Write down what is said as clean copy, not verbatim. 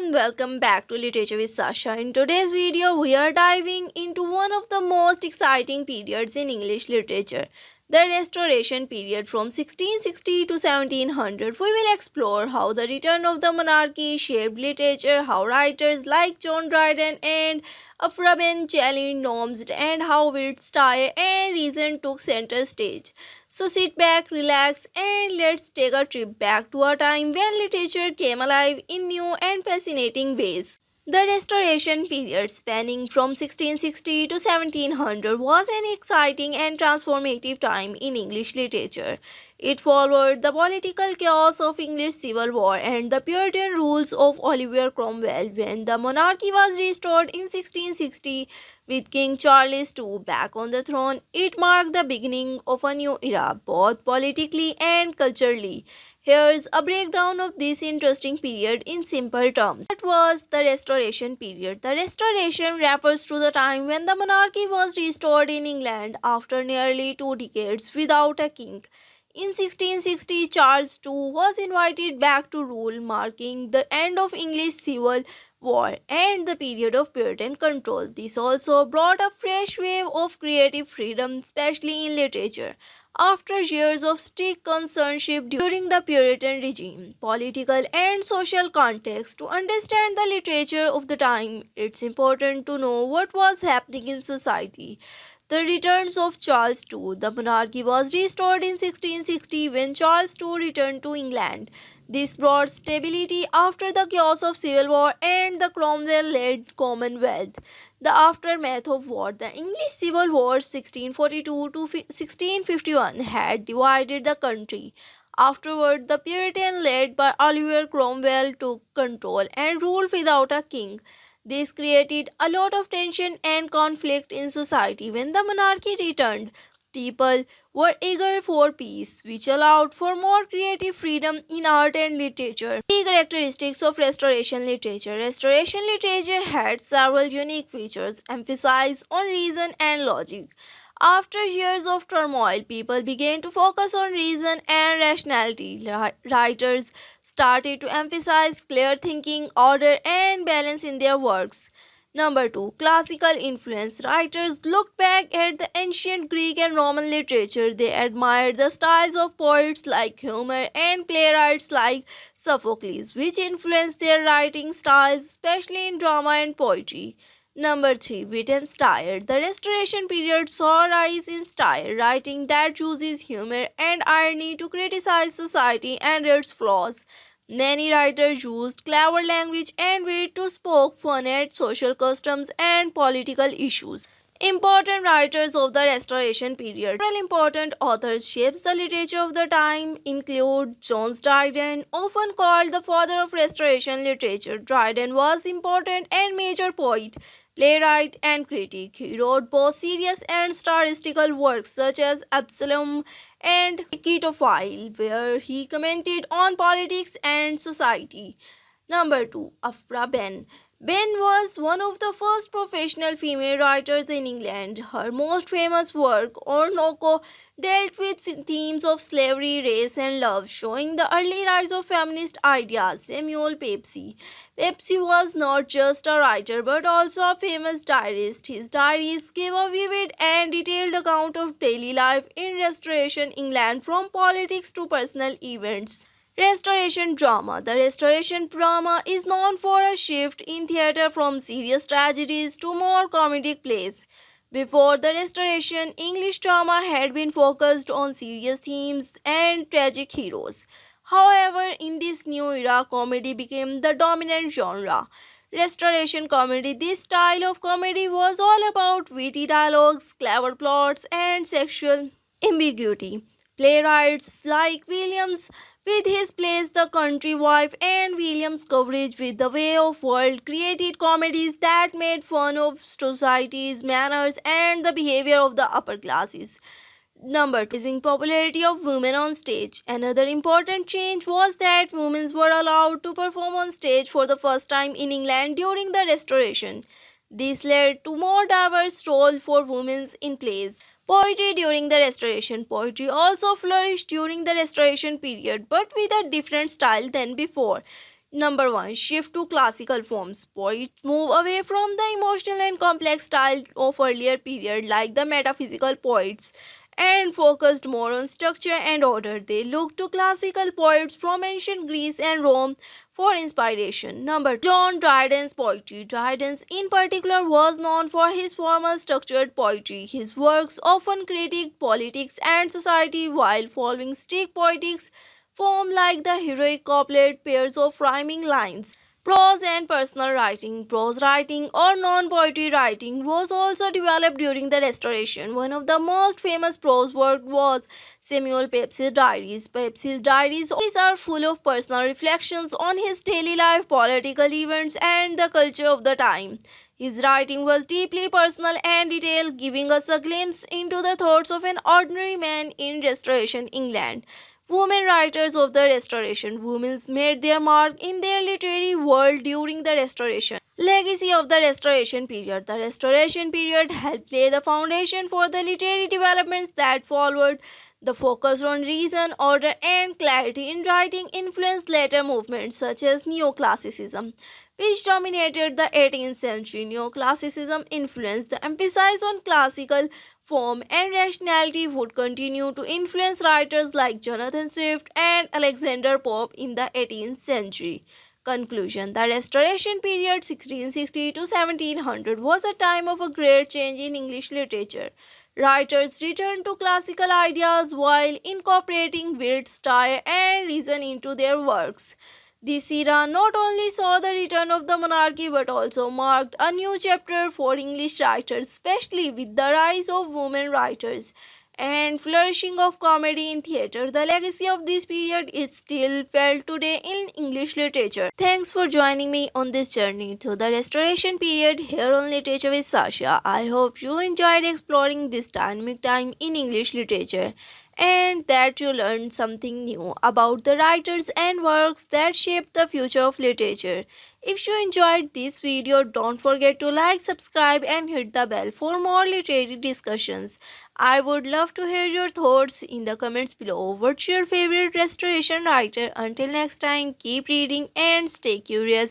everyone, welcome back to Literature with Sasha. In today's video, we are diving into one of the most exciting periods in English literature, the Restoration period from 1660 to 1700. We will explore how the return of the monarchy shaped literature, how writers like John Dryden and Afraben challenged norms, and how wit, style, and reason took center stage. So sit back, relax, and let's take a trip back to a time when literature came alive in new and fascinating ways. The Restoration period, spanning from 1660 to 1700, was an exciting and transformative time in English literature. It followed the political chaos of English Civil War and the Puritan rules of Oliver Cromwell when the monarchy was restored in 1660 with King Charles II back on the throne. It marked the beginning of a new era, both politically and culturally. Here's a breakdown of this interesting period in simple terms. That was the Restoration period. The Restoration refers to the time when the monarchy was restored in England after nearly 2 decades without a king. In 1660, Charles II was invited back to rule, marking the end of English Civil War and the period of Puritan control. This also brought a fresh wave of creative freedom, especially in literature. After years of strict censorship during the Puritan regime, political and social context, to understand the literature of the time, it's important to know what was happening in society. The returns of Charles II. The monarchy was restored in 1660 when Charles II returned to England. This brought stability after the chaos of civil war and the Cromwell-led Commonwealth. The aftermath of war. The English Civil War 1642 to 1651 had divided the country. Afterward, the Puritan led by Oliver Cromwell took control and ruled without a king. This created a lot of tension and conflict in society. When the monarchy returned, people were eager for peace, which allowed for more creative freedom in art and literature. Key characteristics of Restoration literature. Restoration literature had several unique features, emphasized on reason and logic. After years of turmoil, people began to focus on reason and rationality. Writers started to emphasize clear thinking, order, and balance in their works. Number 2. Classical influence. Writers looked back at the ancient Greek and Roman literature. They admired the styles of poets like Homer and playwrights like Sophocles, which influenced their writing styles, especially in drama and poetry. Number 3. Wit and style. The Restoration period saw a rise in style, writing that uses humor and irony to criticize society and its flaws. Many writers used clever language and wit to poke fun at social customs and political issues. Important writers of the Restoration period. Several important authors shaped the literature of the time include John Dryden, often called the father of Restoration literature. Dryden was important and major poet, playwright, and critic. He wrote both serious and satirical works such as Absalom and Achitophel, where he commented on politics and society. Number 2. Afra Ben. Ben was one of the first professional female writers in England. Her most famous work, Orinoco, dealt with themes of slavery, race, and love, showing the early rise of feminist ideas. Samuel Pepys. Pepys was not just a writer but also a famous diarist. His diaries give a vivid and detailed account of daily life in Restoration England, from politics to personal events. Restoration drama. The Restoration drama is known for a shift in theatre from serious tragedies to more comedic plays. Before the Restoration, English drama had been focused on serious themes and tragic heroes. However, in this new era, comedy became the dominant genre. Restoration comedy. This style of comedy was all about witty dialogues, clever plots, and sexual ambiguity. Playwrights like Williams with his plays The Country Wife and Williams' coverage with The Way of World created comedies that made fun of society's manners and the behavior of the upper classes. Number 2. Rising popularity of women on stage. Another important change was that women were allowed to perform on stage for the first time in England during the Restoration. This led to more diverse roles for women in plays. Poetry during the Restoration. Poetry also flourished during the Restoration period, but with a different style than before. Number 1. Shift to classical forms. Poets move away from the emotional and complex style of earlier period like the metaphysical poets and focused more on structure and order. They look to classical poets from ancient Greece and Rome for inspiration. Number 2. John Dryden's poetry. Dryden in particular was known for his formal structured poetry. His works often critique politics and society while following strict poetics form like the heroic couplet pairs of rhyming lines. Prose and personal writing. Prose writing or non poetry writing was also developed during the Restoration. One of the most famous prose work was Samuel Pepys's diaries. Pepys's diaries are full of personal reflections on his daily life, political events, and the culture of the time. His writing was deeply personal and detailed, giving us a glimpse into the thoughts of an ordinary man in Restoration England. Women writers of the Restoration. Women made their mark in their literary world during the Restoration. Legacy of the Restoration period. The Restoration period helped lay the foundation for the literary developments that followed. The focus on reason, order, and clarity in writing influenced later movements such as Neoclassicism, which dominated the 18th century. Neoclassicism influenced the emphasis on classical form and rationality would continue to influence writers like Jonathan Swift and Alexander Pope in the 18th century. Conclusion. The Restoration period 1660 to 1700 was a time of a great change in English literature. Writers returned to classical ideas while incorporating wit, style, and reason into their works. This era not only saw the return of the monarchy but also marked a new chapter for English writers, especially with the rise of women writers and flourishing of comedy in theatre. The legacy of this period is still felt today in English literature. Thanks for joining me on this journey through the Restoration period here on Literature with Sasha. I hope you enjoyed exploring this dynamic time in English literature and that you learned something new about the writers and works that shaped the future of literature. If you enjoyed this video, don't forget to like, subscribe and hit the bell for more literary discussions. I would love to hear your thoughts in the comments below. What's your favorite restoration writer? Until next time, keep reading and stay curious.